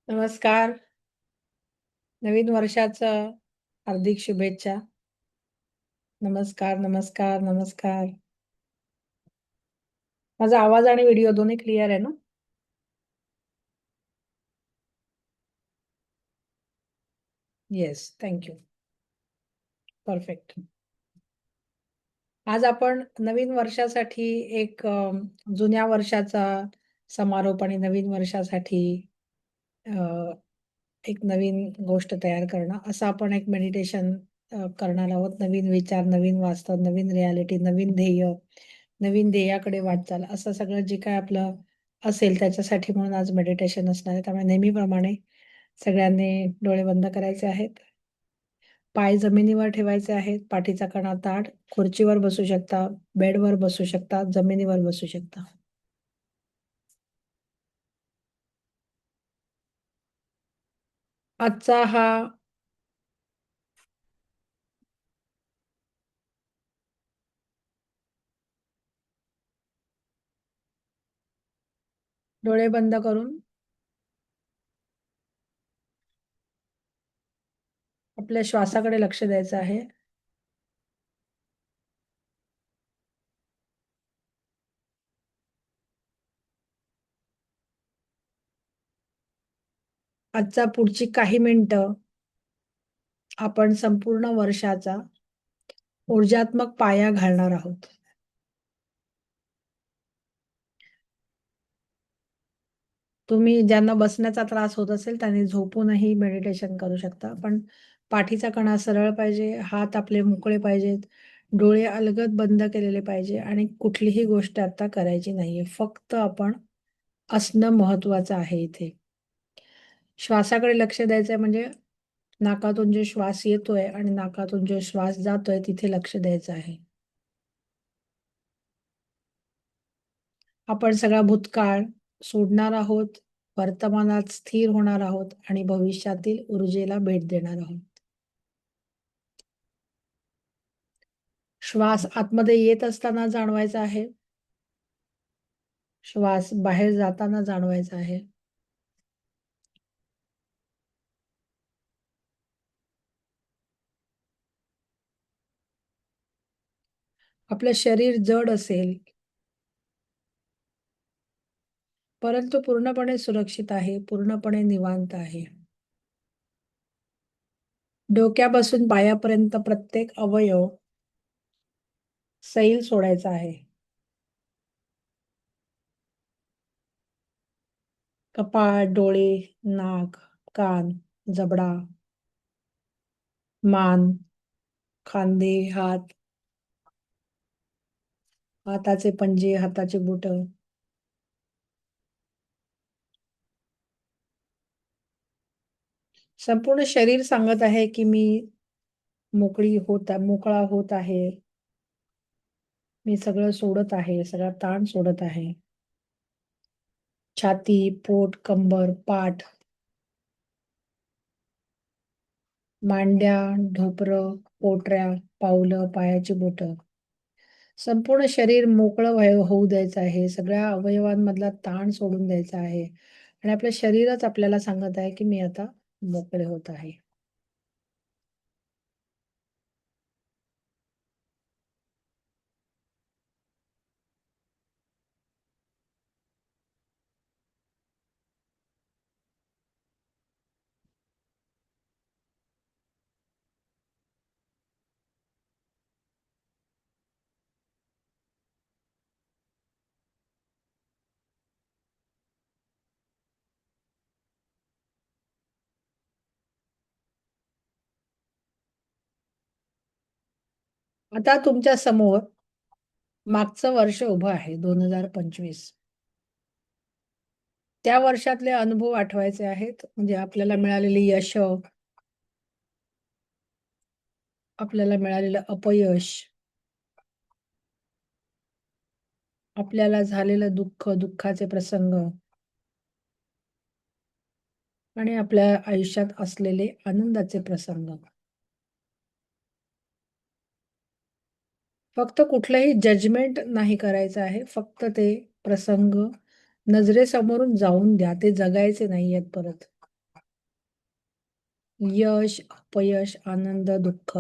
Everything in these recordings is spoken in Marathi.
नमस्कार. नवीन वर्षाचं हार्दिक शुभेच्छा. नमस्कार, नमस्कार, नमस्कार. माझा आवाज आणि व्हिडिओ दोन्ही क्लिअर आहे ना? येस. Thank you. परफेक्ट. आज आपण नवीन वर्षासाठी एक जुन्या वर्षाचा समारोप आणि नवीन वर्षासाठी अ, एक नवीन गोष्ट तयार करणं, असं आपण एक मेडिटेशन करणार आहोत. नवीन विचार, नवीन वास्तव, नवीन रिॲलिटी, नवीन ध्येय, नवीन ध्येयाकडे वाटचाल असं सगळं जे काही आपलं असेल त्याच्यासाठी म्हणून आज मेडिटेशन असणार आहे. त्यामुळे नेहमीप्रमाणे सगळ्यांनी डोळे बंद करायचे आहेत. पाय जमिनीवर ठेवायचे आहेत. पाठीचा कणा ताठ. खुर्चीवर बसू शकता, बेडवर बसू शकता, जमिनीवर बसू शकता. आजचा हा डोळे बंद करून आपल्या श्वासाकडे लक्ष द्यायचं आहे. आजचा पुढची काही मिनिटं आपण संपूर्ण वर्षाचा ऊर्जात्मक पाया घालणार आहोत. तुम्ही ज्यांना बसण्याचा त्रास होत असेल त्यांनी झोपूनही मेडिटेशन करू शकता. पण पाठीचा कणा सरळ पाहिजे, हात आपले मोकळे पाहिजेत, डोळे अलगद बंद केलेले पाहिजे आणि कुठलीही गोष्ट आता करायची नाहीये. फक्त आपण असणं महत्वाचं आहे इथे. श्वासाकडे लक्ष द्यायचंय म्हणजे नाकातून जो श्वास येतोय आणि नाकातून जो श्वास जातोय तिथे लक्ष द्यायचं आहे. आपण सगळा भूतकाळ सोडणार आहोत, वर्तमानात स्थिर होणार आहोत आणि भविष्यातील ऊर्जेला भेट देणार आहोत. श्वास आतमध्ये येत असताना जाणवायचा आहे. श्वास बाहेर जाताना जाणवायचा आहे. आपलं शरीर जड असेल, परंतु पूर्णपणे सुरक्षित आहे, पूर्णपणे निवांत आहे. डोक्यापासून पायापर्यंत प्रत्येक अवयव सैल सोडायचा आहे. कपाळ, डोळे, नाक, कान, जबडा, मान, खांदे, हात, हाताचे पंजे, हाताची बोटं. संपूर्ण शरीर सांगत आहे, की मी मोकळा होत आहे. मी सगळं सोडत आहे, सगळा ताण सोडत आहे. छाती, पोट, कंबर, पाठ, मांड्या, ढोपरं, पोटऱ्या, पावलं, पायाची बोटं. संपूर्ण शरीर मोकळं होऊ द्यायचं आहे. सगळ्या अवयवांमधला ताण सोडून द्यायचा आहे आणि आपलं शरीरच आपल्याला सांगत आहे, की मी आता मोकळे होत आहे. आता तुमच्या समोर मागचं वर्ष उभं आहे 2025. त्या वर्षातले अनुभव आठवायचे आहेत. म्हणजे आपल्याला मिळालेली यश, आपल्याला मिळालेलं अपयश, आपल्याला झालेलं दुःख, दुःखाचे प्रसंग आणि आपल्या आयुष्यात असलेले आनंदाचे प्रसंग. फक्त कुठलंही जजमेंट नाही करायचं आहे. फक्त ते प्रसंग नजरेसमोरून जाऊन द्या. ते जगायचे नाहीयेत परत. यश, अपयश, आनंद, दुःख.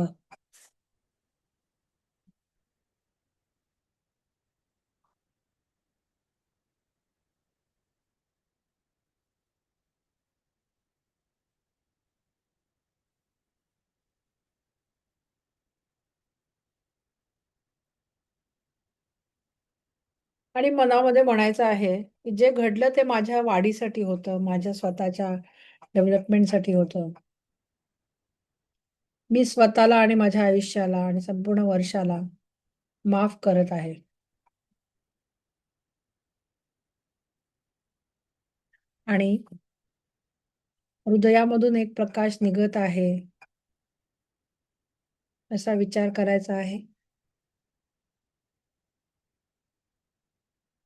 आणि मनामध्ये म्हणायचं आहे, की जे घडलं ते माझ्या वाढीसाठी होतं, माझ्या स्वतःच्या डेव्हलपमेंटसाठी होतं. मी स्वतःला आणि माझ्या आयुष्याला आणि संपूर्ण वर्षाला माफ करत आहे. आणि हृदयामधून एक प्रकाश निघत आहे, असा विचार करायचा आहे.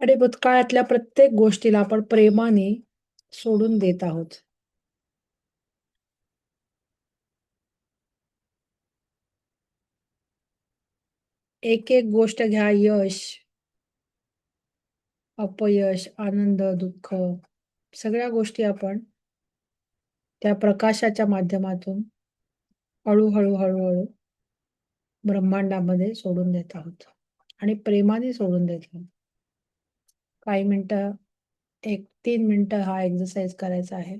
आणि भूतकाळातल्या प्रत्येक गोष्टीला आपण प्रेमाने सोडून देत आहोत. एक-एक गोष्ट घ्या, यश, अपयश, आनंद, दुःख सगळ्या गोष्टी आपण त्या प्रकाशाच्या माध्यमातून हळू-हळू, हळू-हळू ब्रह्मांडामध्ये सोडून देत आहोत आणि प्रेमाने सोडून देत आहोत. काही मिनिटं, 1-3 मिनिटं हा एक्सरसाइज करायचा आहे.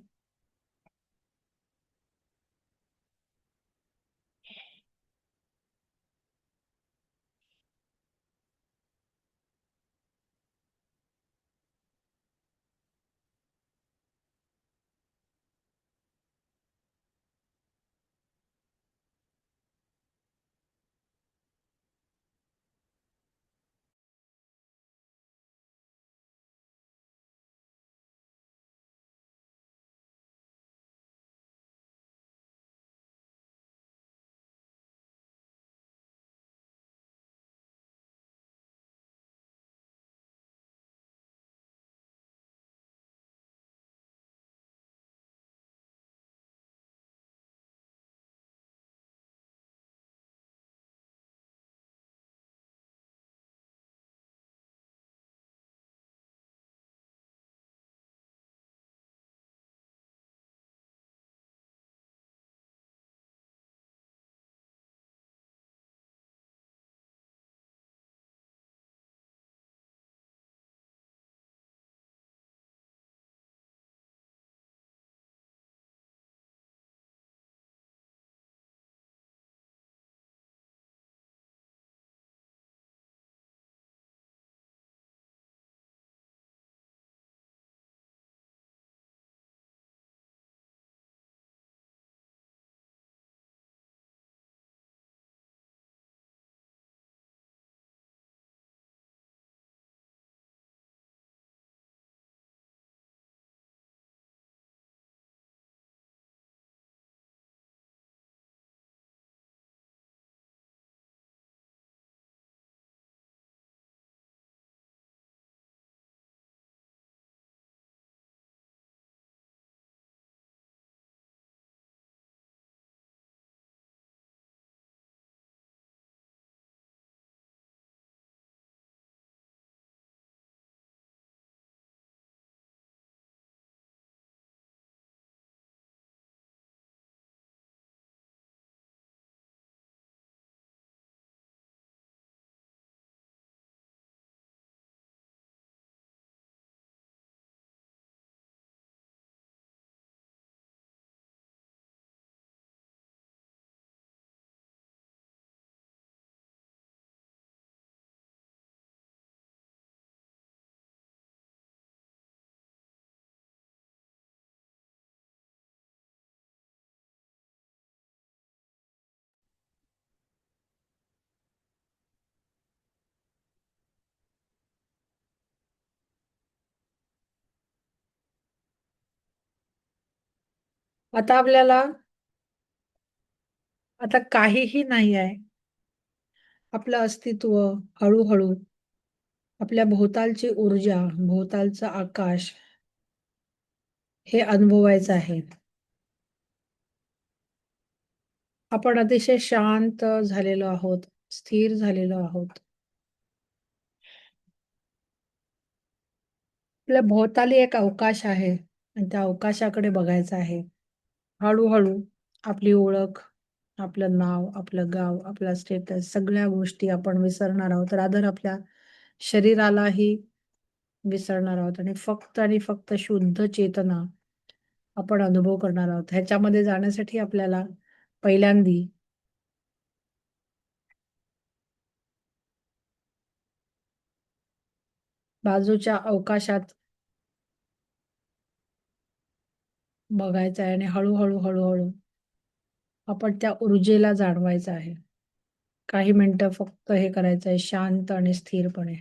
आता आपल्याला आता काहीही नाही आहे. आपलं अस्तित्व हळू-हळू आपल्या भोवतालची ऊर्जा, भोवतालचं आकाश हे अनुभवायचं आहे. आपण अतिशय शांत झालेलो आहोत, स्थिर झालेलो आहोत. आपल्या भोवताली एक अवकाश आहे आणि त्या अवकाशाकडे बघायचं आहे. हळू-हळू आपली ओळख, आपलं नाव, आपलं गाव, आपला स्टेटस सगळ्या गोष्टी आपण विसरणार आहोत. रादर आपल्या शरीरालाही विसरणार आहोत आणि फक्त शुद्ध चेतना आपण अनुभव करणार आहोत. ह्याच्यामध्ये जाण्यासाठी आपल्याला पहिल्यांदी बाजूच्या अवकाशात बघायचं आहे आणि हळू-हळू आपण त्या ऊर्जेला जाणवायचं आहे. काही मिनिटं फक्त हे करायचं आहे शांत आणि स्थिरपणे.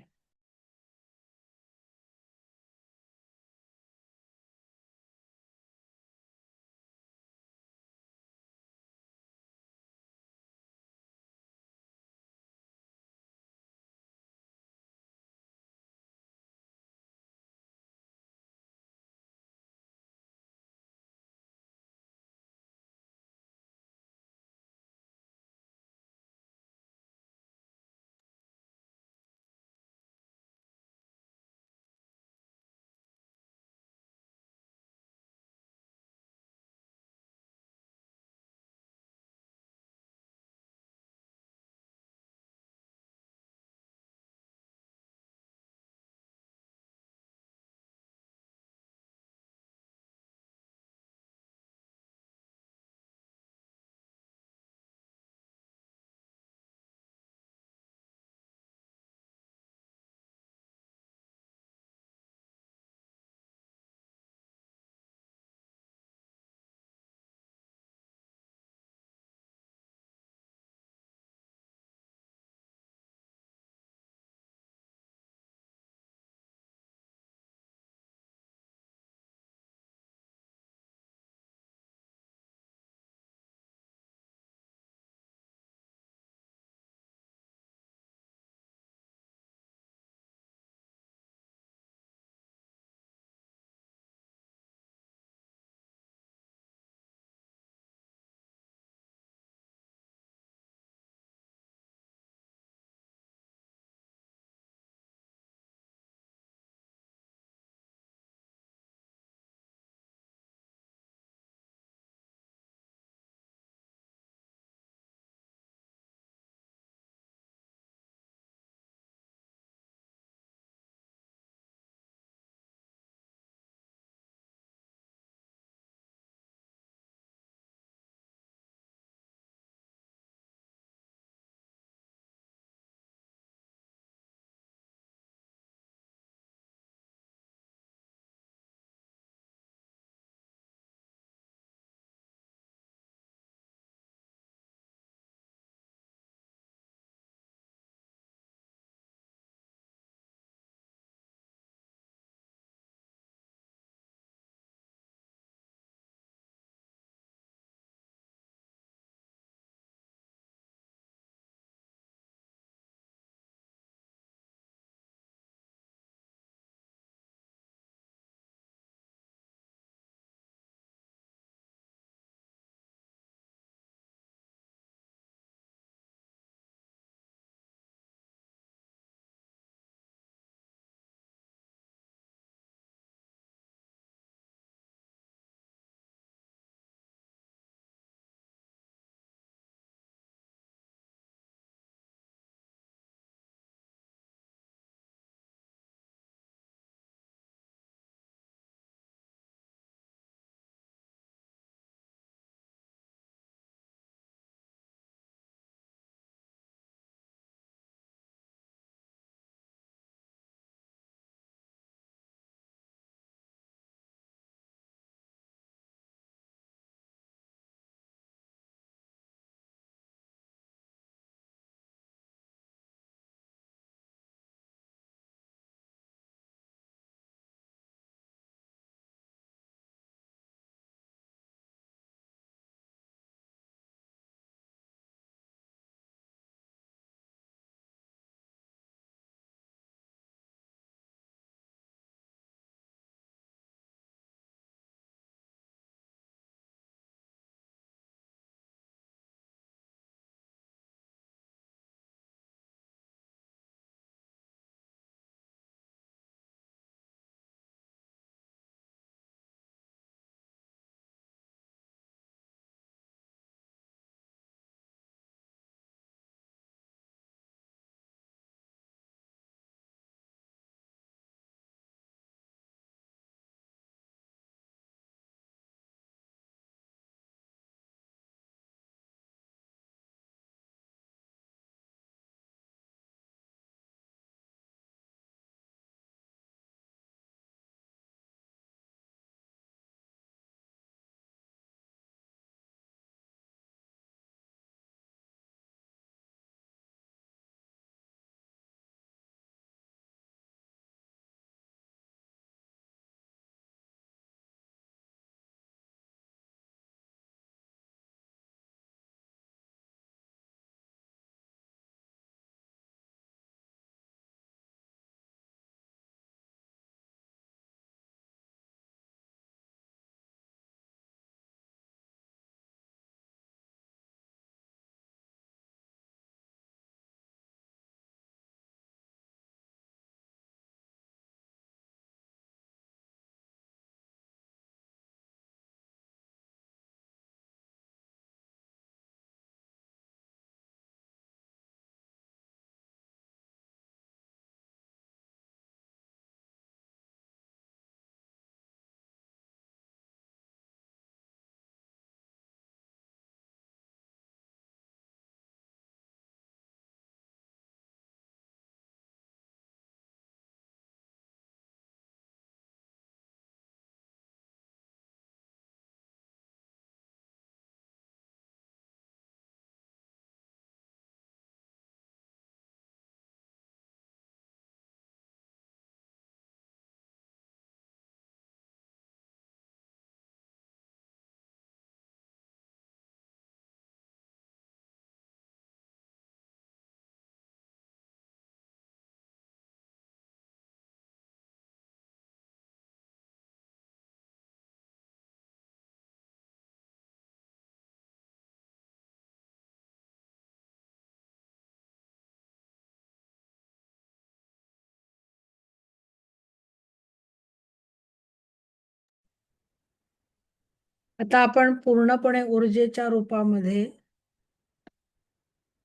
आता आपण पूर्णपणे ऊर्जेच्या रूपामध्ये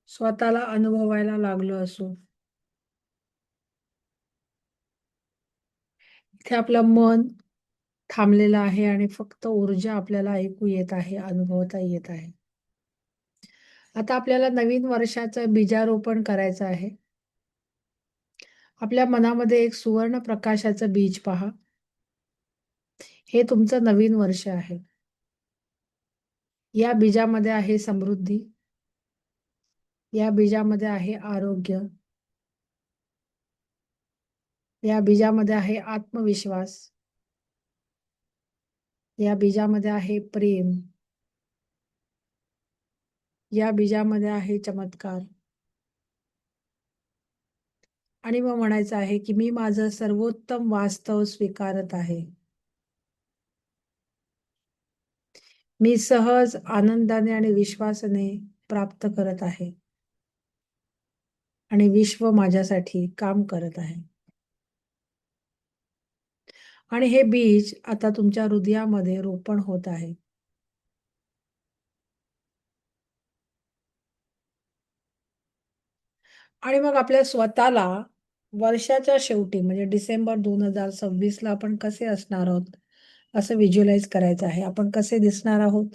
स्वतःला अनुभवायला लागलो असू. इथे आपलं मन थांबलेलं आहे आणि फक्त ऊर्जा आपल्याला ऐकू येत आहे, अनुभवता येत आहे. आता आपल्याला नवीन वर्षाचं बीजारोपण करायचं आहे. आपल्या मनामध्ये एक सुवर्ण प्रकाशाचं बीज पहा. हे तुमचं नवीन वर्ष आहे. या बीजामध्ये आहे समृद्धी. या बीजामध्ये आहे आरोग्य. या बीजामध्ये आहे आत्मविश्वास. या बीजामध्ये आहे प्रेम. या बीजामध्ये आहे चमत्कार. आणि मग म्हणायचं आहे, की मी माझं सर्वोत्तम वास्तव स्वीकारत आहे. मी सहज, आनंदाने आणि विश्वासाने प्राप्त करत आहे. आणि विश्व माझ्यासाठी काम करत आहे. आणि हे बीज आता तुमच्या हृदयामध्ये रोपण होत आहे. आणि मग आपल्या स्वतःला वर्षाच्या शेवटी म्हणजे डिसेंबर 2026 ला आपण कसे असणार आहोत, असं व्हिज्युअलाइज करायचं आहे. आपण कसे दिसणार आहोत?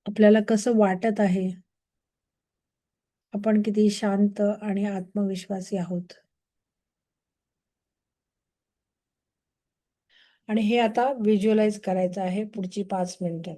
आपल्याला कसं वाटत आहे? आपण किती शांत आणि आत्मविश्वासी आहोत. आणि हे आता व्हिज्युअलाइज करायचं आहे पुढची 5 मिनिटं.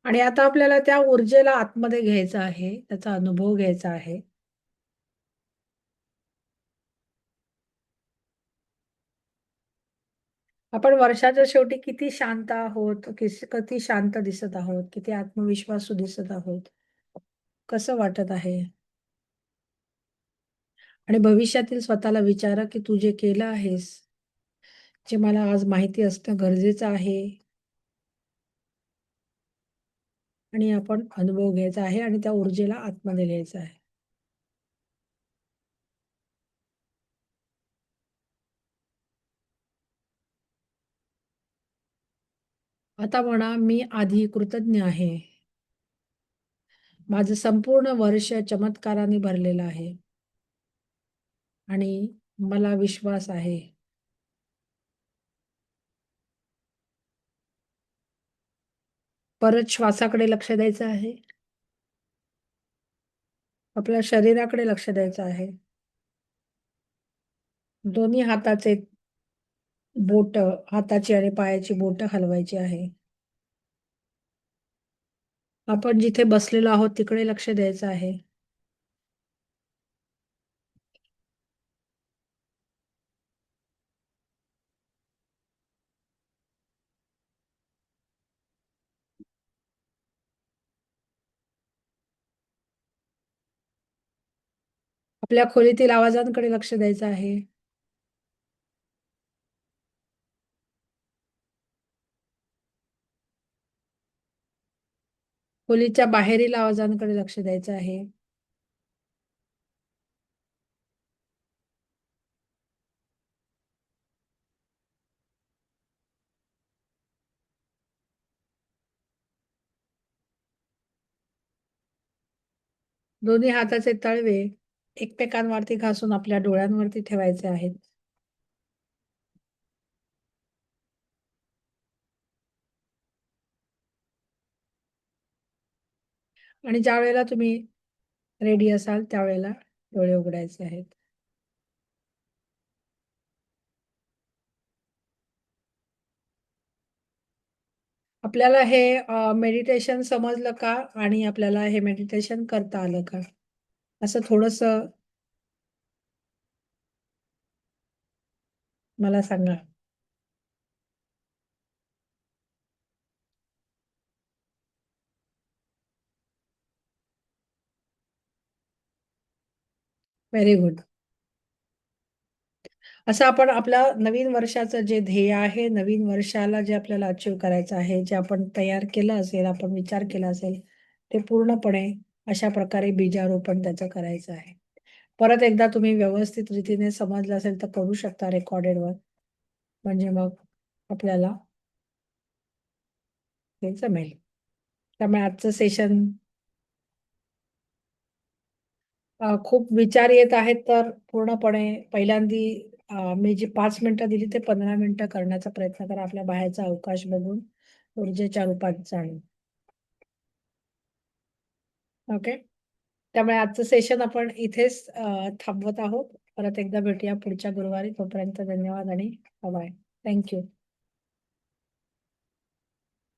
आणि आता आपल्याला त्या ऊर्जेला आतमध्ये घ्यायचं आहे, त्याचा अनुभव घ्यायचा आहे. आपण वर्षाच्या शेवटी किती शांत आहोत, किती शांत दिसत आहोत, किती आत्मविश्वासू दिसत आहोत, कसं वाटत आहे? आणि भविष्यातील स्वतःला विचारा, की तू जे केलं आहेस, जे मला आज माहिती असणं गरजेचं आहे आणि आपण अनुभव घ्यायचा आहे आणि त्या ऊर्जेला आतमध्ये घ्यायचं आहे. आता म्हणा, मी आधी कृतज्ञ आहे. माझं संपूर्ण वर्ष चमत्काराने भरलेलं आहे आणि मला विश्वास आहे. परत श्वासाकडे लक्ष द्यायचं आहे. आपल्या शरीराकडे लक्ष द्यायचं आहे. दोन्ही हाताचे बोटं, हाताची आणि पायाची बोटं हलवायची आहे. आपण जिथे बसलेलो आहोत तिकडे लक्ष द्यायचं आहे. आपल्या खोलीतील आवाजांकडे लक्ष द्यायचं आहे. खोलीच्या बाहेरील आवाजांकडे लक्ष द्यायचं आहे. दोन्ही हाताचे तळवे एकमेकांवरती घासून आपल्या डोळ्यांवरती ठेवायचे आहेत. आणि ज्यावेळेला तुम्ही रेडी असाल त्यावेळेला डोळे उघडायचे आहेत. आपल्याला हे मेडिटेशन समजलं का? आणि आपल्याला हे मेडिटेशन करता आलं का? असं थोडंसं मला सांगा. Very good. असं आपण आपल्या नवीन वर्षाचं जे ध्येय आहे, नवीन वर्षाला जे आपल्याला अचीव्ह करायचं आहे, जे आपण तयार केलं असेल, आपण विचार केला असेल, ते पूर्णपणे अशा प्रकारे बीजारोपण त्याचं करायचं आहे. परत एकदा तुम्ही व्यवस्थित रीतीने समजलं असेल तर करू शकता रेकॉर्डेडवर. म्हणजे मग आपल्याला ते जमेल. त्यामुळे आजचं सेशन खूप विचार येत आहेत, तर पूर्णपणे पहिल्यांदी मी जी 5 मिनिटं दिली ते 15 मिनिटं करण्याचा प्रयत्न करा. आपल्या बाहेरचा अवकाश बघून ऊर्जेच्या रूपात जाणं. ओके. त्यामुळे आजचं सेशन आपण इथेच थांबवत आहोत. परत एकदा भेटूया पुढच्या गुरुवारी. तोपर्यंत धन्यवाद आणि बाय. Thank you.